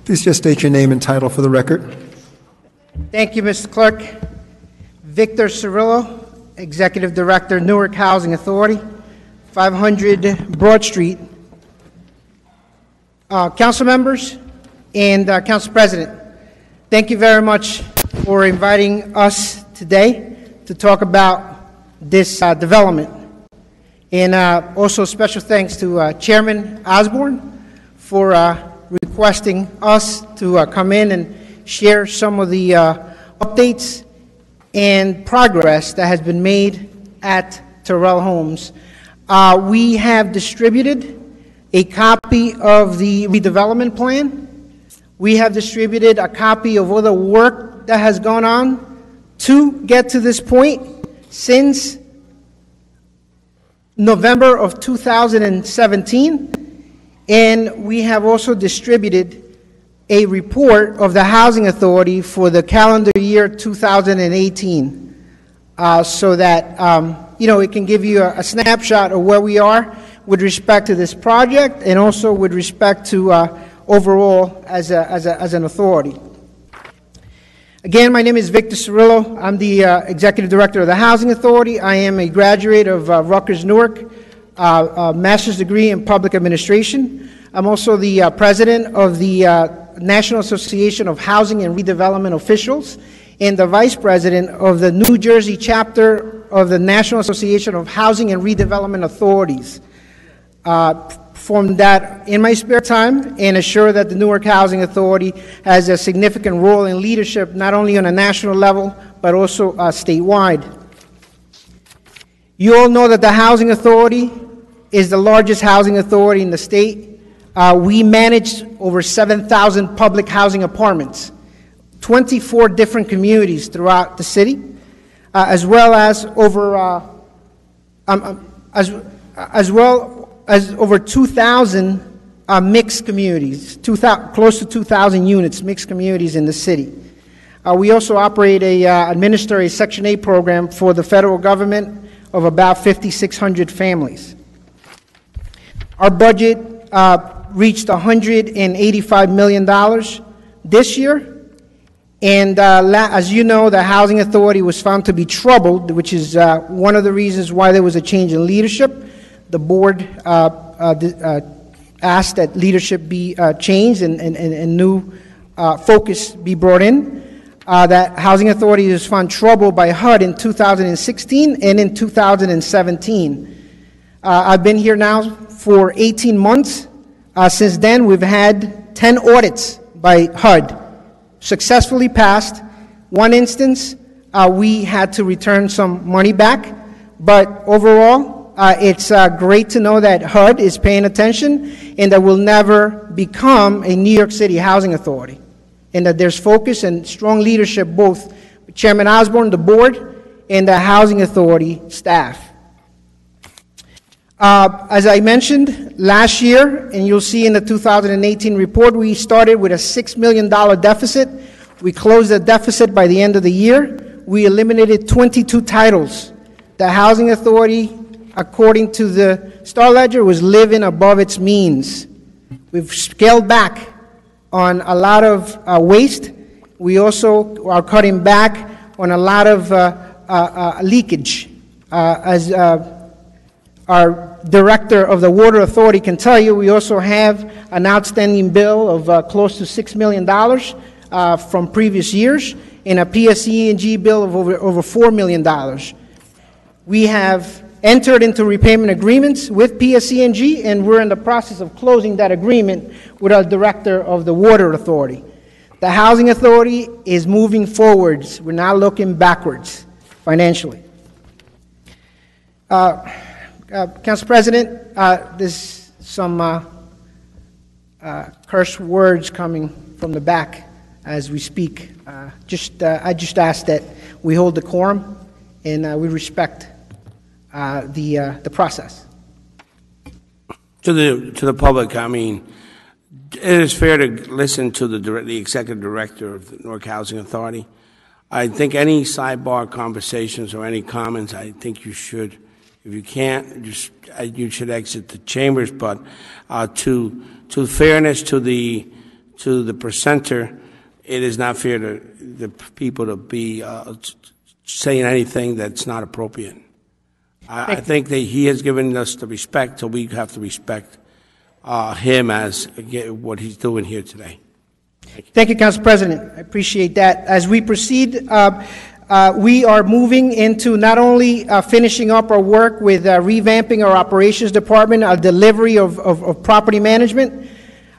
Please just state your name and title for the record. Thank you, Mr. Clerk. Victor Cirillo, Executive Director, Newark Housing Authority, 500 Broad Street. Council members and Council President, thank you very much for inviting us today to talk about this development. And also special thanks to Chairman Osborne for requesting us to come in and share some of the updates and progress that has been made at Terrell Homes. We have distributed a copy of the redevelopment plan. We have distributed a copy of all the work that has gone on to get to this point since November of 2017, and we have also distributed a report of the Housing Authority for the calendar year 2018, so that it can give you a snapshot of where we are with respect to this project and also with respect to overall as an authority. Again, my name is Victor Cirillo. I'm the Executive Director of the Housing Authority. I am a graduate of Rutgers Newark, a master's degree in public administration. I'm also the president of the National Association of Housing and Redevelopment Officials and the vice president of the New Jersey chapter of the National Association of Housing and Redevelopment Authorities. Perform that in my spare time and assure that the Newark Housing Authority has a significant role in leadership, not only on a national level, but also statewide. You all know that the Housing Authority is the largest housing authority in the state. We manage over 7,000 public housing apartments, 24 different communities throughout the city, as well as over over 2,000 mixed communities, close to 2,000 units, mixed communities in the city. We also operate administer a Section 8 program for the federal government of about 5,600 families. Our budget reached $185 million this year, and as you know, the Housing Authority was found to be troubled, which is one of the reasons why there was a change in leadership. The board asked that leadership be changed and new focus be brought in. That Housing Authority was found troubled by HUD in 2016 and in 2017. I've been here now for 18 months. Since then, we've had 10 audits by HUD, successfully passed. One instance, we had to return some money back, but overall, it's great to know that HUD is paying attention and that we'll never become a New York City housing authority, and that there's focus and strong leadership both with Chairman Osborne, the board, and the Housing Authority staff. As I mentioned, last year, and you'll see in the 2018 report, we started with a $6 million deficit. We closed the deficit by the end of the year. We eliminated 22 titles. The Housing Authority, according to the Star Ledger, was living above its means. We've scaled back on a lot of waste. We also are cutting back on a lot of leakage. As our director of the Water Authority can tell you, we also have an outstanding bill of close to $6 million from previous years and a PSE&G bill of over $4 million. We have entered into repayment agreements with PSE&G, and we're in the process of closing that agreement with our director of the Water Authority. The Housing Authority is moving forwards. We're not looking backwards financially. Council President, there's some curse words coming from the back as we speak. I just ask that we hold decorum and we respect the process. To the public, I mean, it is fair to listen to the executive director of the Newark Housing Authority. I think any sidebar conversations or any comments, I think you should, if you can't, you should exit the chambers. But to fairness to the to the presenter, it is not fair to the people to be saying anything that's not appropriate. I think that he has given us the respect, so we have to respect him as what he's doing here today. Thank you, Council President. I appreciate that. As we proceed, we are moving into not only finishing up our work with revamping our operations department, our delivery of property management,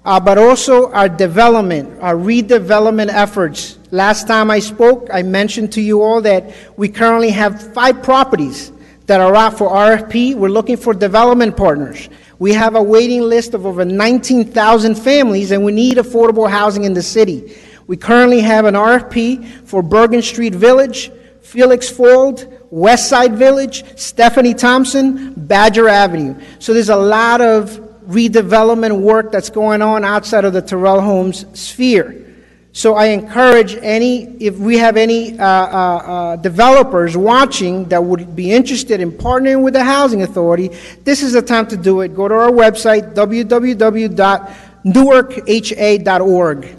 but also our development, our redevelopment efforts. Last time I spoke, I mentioned to you all that we currently have 5 properties that are out for RFP. We're looking for development partners. We have a waiting list of over 19,000 families, and we need affordable housing in the city. We currently have an RFP for Bergen Street Village, Felix Fold, West Side Village, Stephanie Thompson, Badger Avenue. So there's a lot of redevelopment work that's going on outside of the Terrell Homes sphere. So I encourage if we have any developers watching that would be interested in partnering with the Housing Authority, this is the time to do it. Go to our website, www.newarkha.org.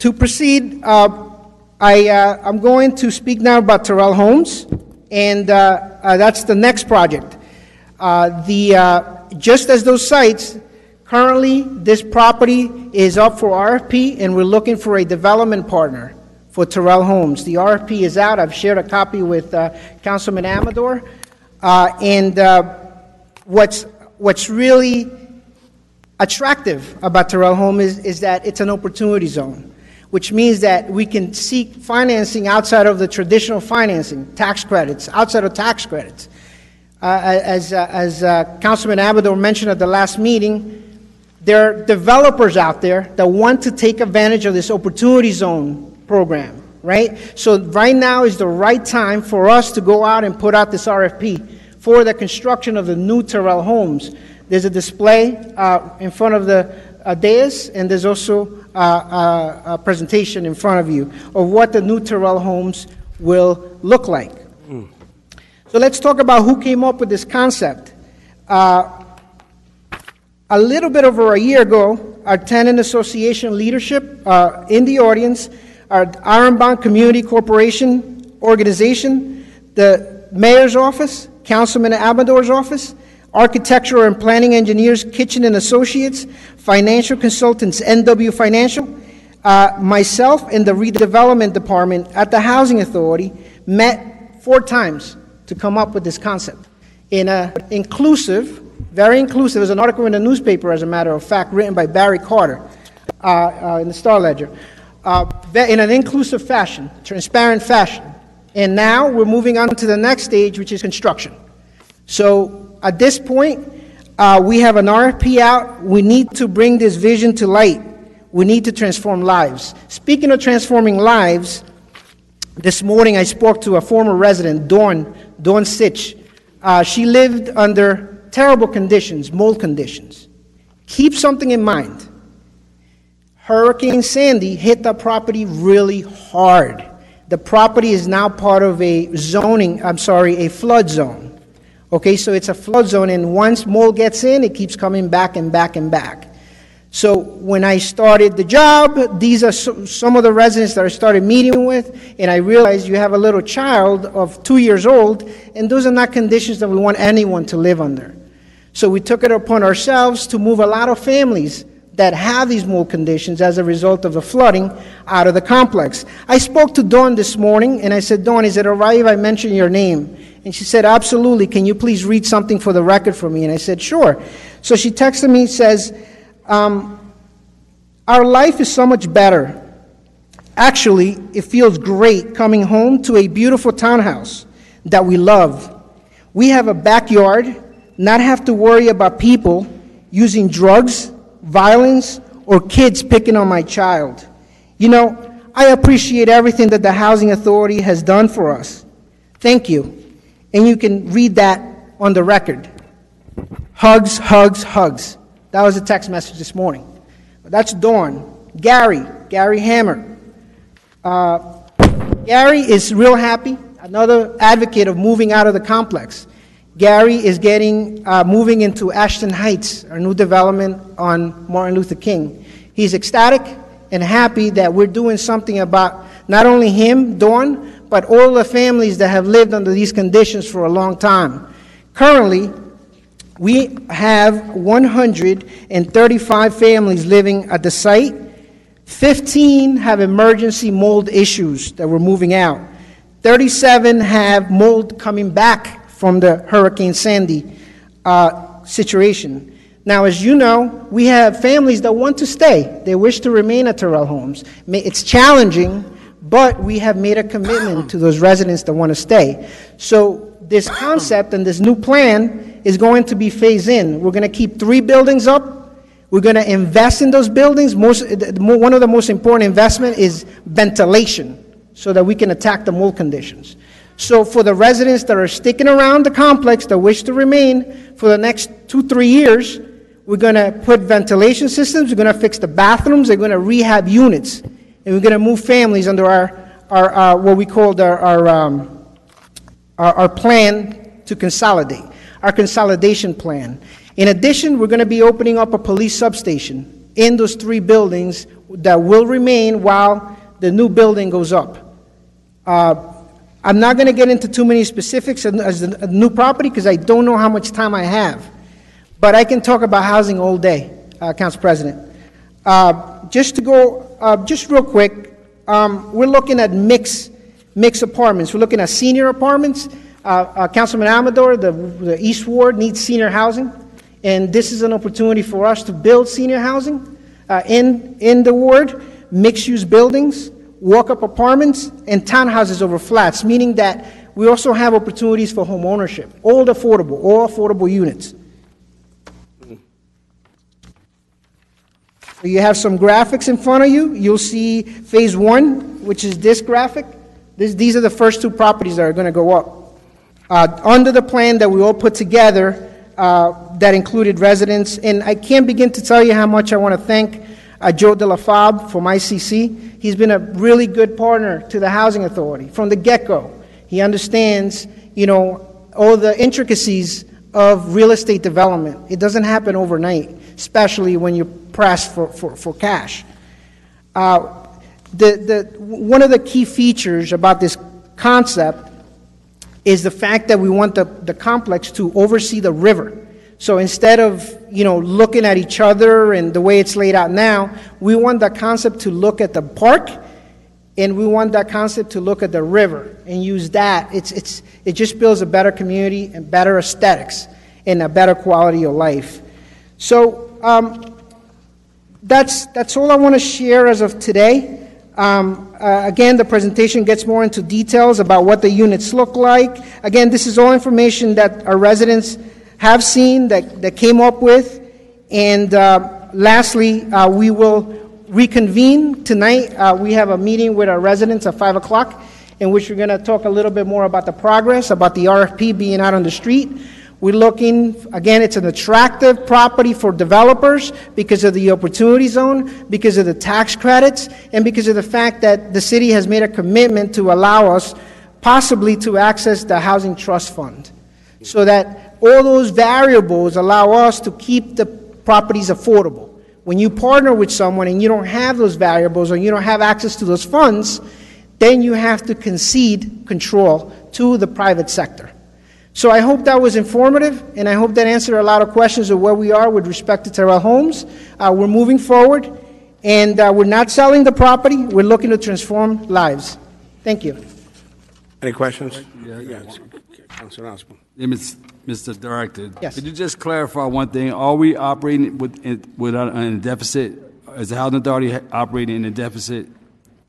To proceed, I'm going to speak now about Terrell Homes, and that's the next project. Just as those sites, currently this property is up for RFP, and we're looking for a development partner for Terrell Homes. The RFP is out. I've shared a copy with Councilman Amador. What's really attractive about Terrell Homes is that it's an opportunity zone, which means that we can seek financing outside of the traditional financing, tax credits, outside of tax credits. As Councilman Amador mentioned at the last meeting, there are developers out there that want to take advantage of this opportunity zone program, right? So right now is the right time for us to go out and put out this RFP for the construction of the new Terrell Homes. There's a display in front of the dais, and there's also a presentation in front of you of what the new Terrell Homes will look like. So let's talk about who came up with this concept. A little bit over a year ago, our tenant association leadership in the audience, our Ironbound Community Corporation organization, the mayor's office, Councilman Amador's office, Architectural and Planning Engineers Kitchen and Associates, financial consultants NW Financial, myself and the redevelopment department at the Housing Authority met 4 times to come up with this concept in an inclusive, very inclusive. There's an article in the newspaper, as a matter of fact, written by Barry Carter in the Star Ledger, in an inclusive fashion, transparent fashion. And now we're moving on to the next stage, which is construction. So at this point, we have an RFP out. We need to bring this vision to light. We need to transform lives. Speaking of transforming lives, this morning I spoke to a former resident, Dawn Sitch. She lived under terrible conditions, mold conditions. Keep something in mind. Hurricane Sandy hit the property really hard. The property is now part of a flood zone. Okay, so it's a flood zone, and once mold gets in, it keeps coming back and back and back. So when I started the job, these are some of the residents that I started meeting with, and I realized you have a little child of 2 years old, and those are not conditions that we want anyone to live under. So we took it upon ourselves to move a lot of families that have these mold conditions as a result of the flooding out of the complex. I spoke to Dawn this morning, and I said, Dawn, is it all right if I mention your name? And she said, absolutely. Can you please read something for the record for me? And I said, sure. So she texted me, says, our life is so much better. Actually, it feels great coming home to a beautiful townhouse that we love. We have a backyard, not have to worry about people using drugs, violence, or kids picking on my child. You know, I appreciate everything that the Housing Authority has done for us. Thank you. And you can read that on the record. Hugs, hugs, hugs. That was a text message this morning. That's Dawn. Gary Hammer. Gary is real happy, another advocate of moving out of the complex. Gary is moving into Ashton Heights, our new development on Martin Luther King. He's ecstatic and happy that we're doing something about not only him, Dawn, but all the families that have lived under these conditions for a long time. Currently, we have 135 families living at the site. 15 have emergency mold issues that we're moving out. 37 have mold coming back from the Hurricane Sandy situation. Now, as you know, we have families that want to stay. They wish to remain at Terrell Homes. It's challenging, but we have made a commitment to those residents that want to stay. So this concept and this new plan is going to be phased in. We're going to keep 3 buildings up. We're going to invest in those buildings. One of the most important investment is ventilation, so that we can attack the mold conditions. So for the residents that are sticking around the complex that wish to remain for the next 2-3 years, we're going to put ventilation systems, we're going to fix the bathrooms, we're going to rehab units, and we're going to move families under our what we call our plan to consolidate, our consolidation plan. In addition, we're going to be opening up a police substation in those 3 buildings that will remain while the new building goes up. I'm not going to get into too many specifics as a new property because I don't know how much time I have. But I can talk about housing all day, Council President. Just real quick, we're looking at mixed apartments. We're looking at senior apartments. Councilman Amador, the East Ward needs senior housing. And this is an opportunity for us to build senior housing in the ward, mixed-use buildings, walk-up apartments, and townhouses over flats, meaning that we also have opportunities for home ownership, all affordable units. So you have some graphics in front of you. You'll see phase 1, which is this graphic. These are the first 2 properties that are going to go up. Under the plan that we all put together, that included residents, and I can't begin to tell you how much I want to thank Joe De La Fab from ICC. He's been a really good partner to the Housing Authority from the get-go. He understands, all the intricacies of real estate development. It doesn't happen overnight, especially when you're pressed for cash. One of the key features about this concept is the fact that we want the complex to oversee the river. So instead of, looking at each other and the way it's laid out now, we want that concept to look at the park, and we want that concept to look at the river and use that. It just builds a better community and better aesthetics and a better quality of life. So that's all I want to share as of today. Again, the presentation gets more into details about what the units look like. Again, this is all information that our residents have seen, that came up with. And lastly, we will reconvene tonight. We have a meeting with our residents at 5 o'clock in which we're going to talk a little bit more about the progress, about the RFP being out on the street. We're looking, again, it's an attractive property for developers because of the opportunity zone, because of the tax credits, and because of the fact that the city has made a commitment to allow us possibly to access the Housing Trust Fund, so that all those variables allow us to keep the properties affordable. When you partner with someone and you don't have those variables or you don't have access to those funds, then you have to concede control to the private sector. So I hope that was informative, and I hope that answered a lot of questions of where we are with respect to Terrell Homes. We're moving forward, and we're not selling the property. We're looking to transform lives. Thank you. Any questions? Yes. Councilor Osborne. Yeah, Mr. Director, Yes. could you just clarify one thing? Are we operating with a deficit? Is the Housing Authority operating in a deficit?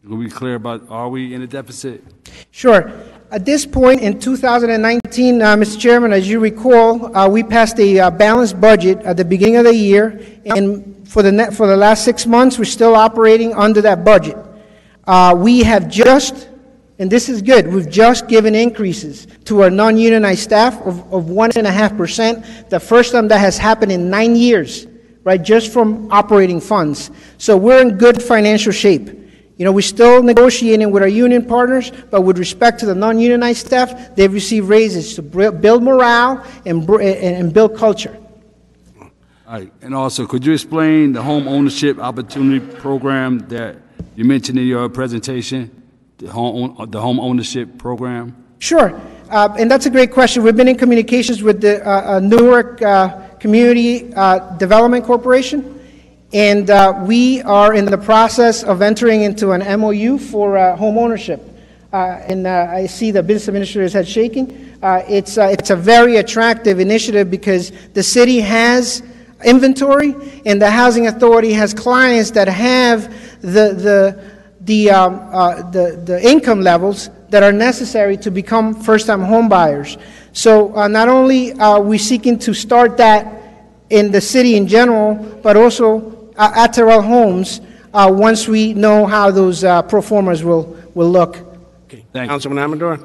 Will we be clear about, are we in a deficit? Sure. At this point in 2019, Mr. Chairman, as you recall, we passed a balanced budget at the beginning of the year, and for the last 6 months, we're still operating under that budget. We have just, and this is good, we've just given increases to our non-unionized staff of 1.5%, the first time that has happened in 9 years, right, just from operating funds. So we're in good financial shape. We're still negotiating with our union partners, but with respect to the non-unionized staff, they've received raises to build morale and build culture. All right, and also, could you explain the home ownership opportunity program that you mentioned in your presentation, the home ownership program? Sure, and that's a great question. We've been in communications with the Newark Community Development Corporation, and we are in the process of entering into an MOU for home ownership. And I see the business administrator's head shaking. It's a very attractive initiative because the city has inventory, and the housing authority has clients that have the income levels that are necessary to become first-time home buyers. So not only are we seeking to start that in the city in general, but also at Terrell Homes once we know how those pro formas will look. Okay. Thank you. Councilman Amador?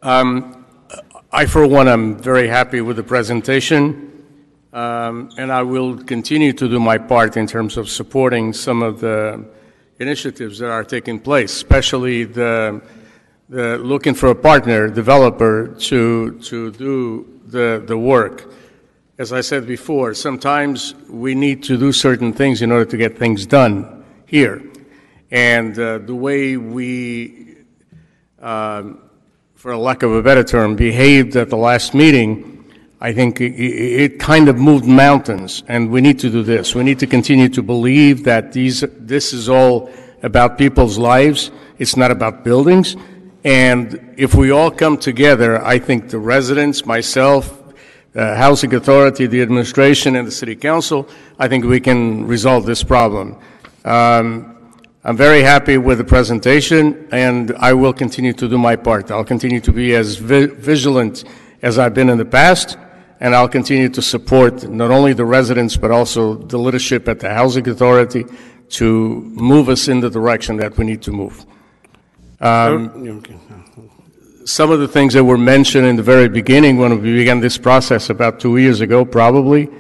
I, for one, am very happy with the presentation, and I will continue to do my part in terms of supporting some of the initiatives that are taking place, especially the looking for a partner, developer, to do the work. As I said before, sometimes we need to do certain things in order to get things done here. And the way we, for a lack of a better term, behaved at the last meeting, I think it kind of moved mountains, and we need to do this. We need to continue to believe that this is all about people's lives. It's not about buildings. And if we all come together, I think the residents, myself, the Housing Authority, the administration, and the City Council, I think we can resolve this problem. I'm very happy with the presentation, and I will continue to do my part. I'll continue to be as vigilant as I've been in the past, and I'll continue to support not only the residents but also the leadership at the Housing Authority to move us in the direction that we need to move. Some of the things that were mentioned in the very beginning when we began this process about 2 years ago probably,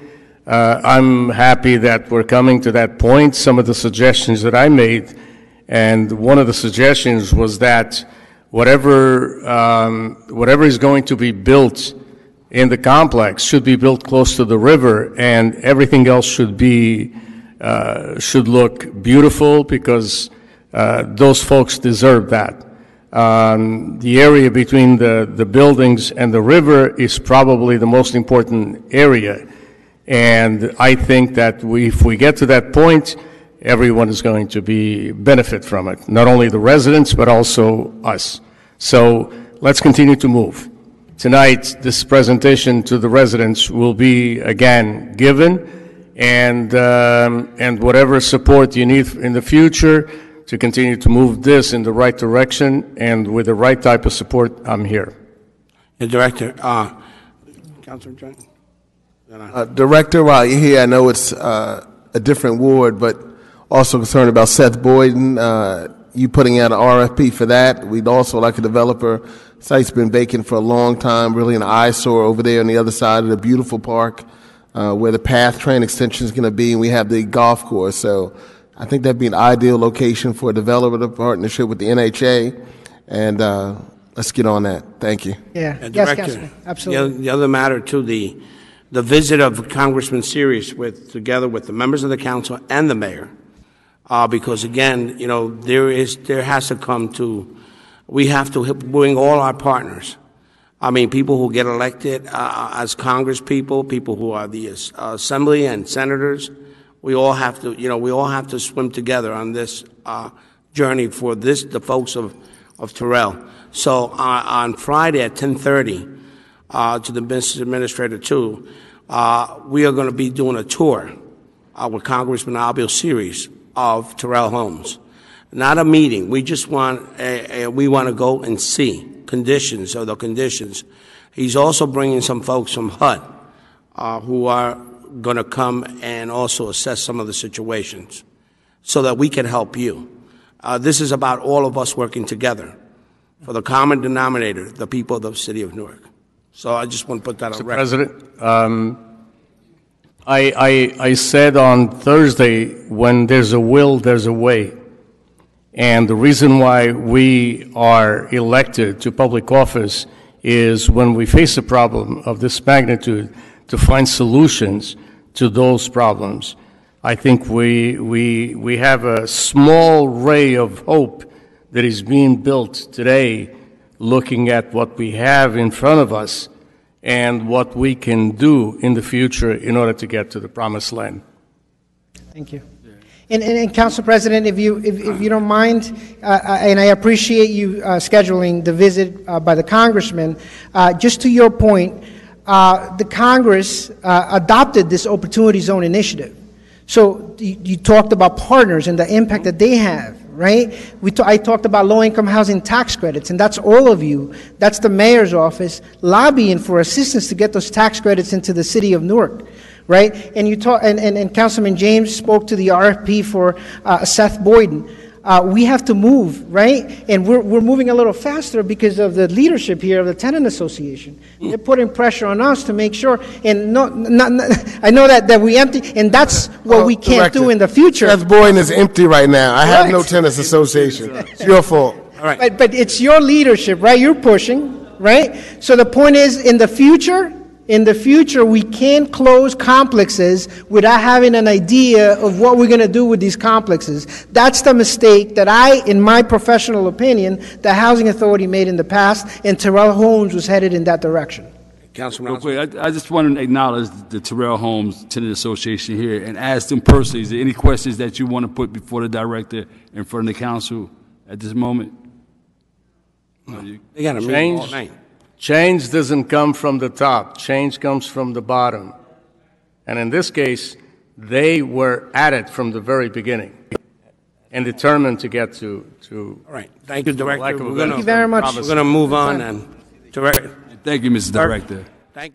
I'm happy that we're coming to that point. Some of the suggestions that I made, and one of the suggestions was that whatever is going to be built in the complex should be built close to the river, and everything else should look beautiful because those folks deserve that. The area between the buildings and the river is probably the most important area, and I think that if we get to that point, everyone is going to benefit from it, not only the residents but also us. So let's continue to move. Tonight, this presentation to the residents will be again given, and whatever support you need in the future to continue to move this in the right direction and with the right type of support, I'm here. The Director, Councilor John? Director, while you're here, I know it's a different ward, but also concerned about Seth Boyden. You putting out an RFP for that. We'd also like a developer. Site's been vacant for a long time, really an eyesore over there on the other side of the beautiful park where the PATH train extension is going to be, and we have the golf course. So I think that'd be an ideal location for a developer partnership with the NHA, and let's get on that. Thank you. Yeah, Director, yes, Councilman, absolutely. The other matter, too, the visit of Congressman Sirius together with the members of the council and the mayor, because again, you know, there has to come to, we have to bring all our partners. I mean, people who get elected as Congress people who are the assembly and senators. We all have to, you know, we all have to swim together on this journey for the folks of Terrell. So on Friday at 10:30, to the business administrator too, we are going to be doing a tour with Congressman Albio Series of Terrell Homes. Not a meeting. We just want we want to go and see conditions. He's also bringing some folks from HUD who are going to come and also assess some of the situations so that we can help you. This is about all of us working together for the common denominator, the people of the city of Newark. So I just want to put that on record. President, I said on Thursday, when there's a will, there's a way. And the reason why we are elected to public office is when we face a problem of this magnitude, to find solutions to those problems. I think we have a small ray of hope that is being built today, looking at what we have in front of us and what we can do in the future in order to get to the promised land. Thank you. And Council President, if you don't mind, and I appreciate you scheduling the visit by the congressman, just to your point, the Congress adopted this Opportunity Zone initiative. So you talked about partners and the impact that they have, right? I talked about low-income housing tax credits, and that's all of you. That's the mayor's office lobbying for assistance to get those tax credits into the city of Newark, right? And and Councilman James spoke to the RFP for Seth Boyden. We have to move, right? And we're moving a little faster because of the leadership here of the Tenant Association. They're putting pressure on us to make sure, and I know that we empty, and that's what we can't do in the future. Seth Boyden is empty right now. I have no Tenants Association. It's your fault. All right. But it's your leadership, right? You're pushing, right? So the point is, in the future, we can't close complexes without having an idea of what we're going to do with these complexes. That's the mistake that in my professional opinion, the Housing Authority made in the past, and Terrell Holmes was headed in that direction. Councilman. Real quick, I just want to acknowledge the Terrell Holmes Tenant Association here and ask them personally, is there any questions that you want to put before the director in front of the council at this moment? They got a meeting all night. Change doesn't come from the top. Change comes from the bottom. And in this case, they were at it from the very beginning and determined to get to All right. Thank you, Director. Thank you very much. We're going to move on and Director. Thank you, Mr. Director. Thank you.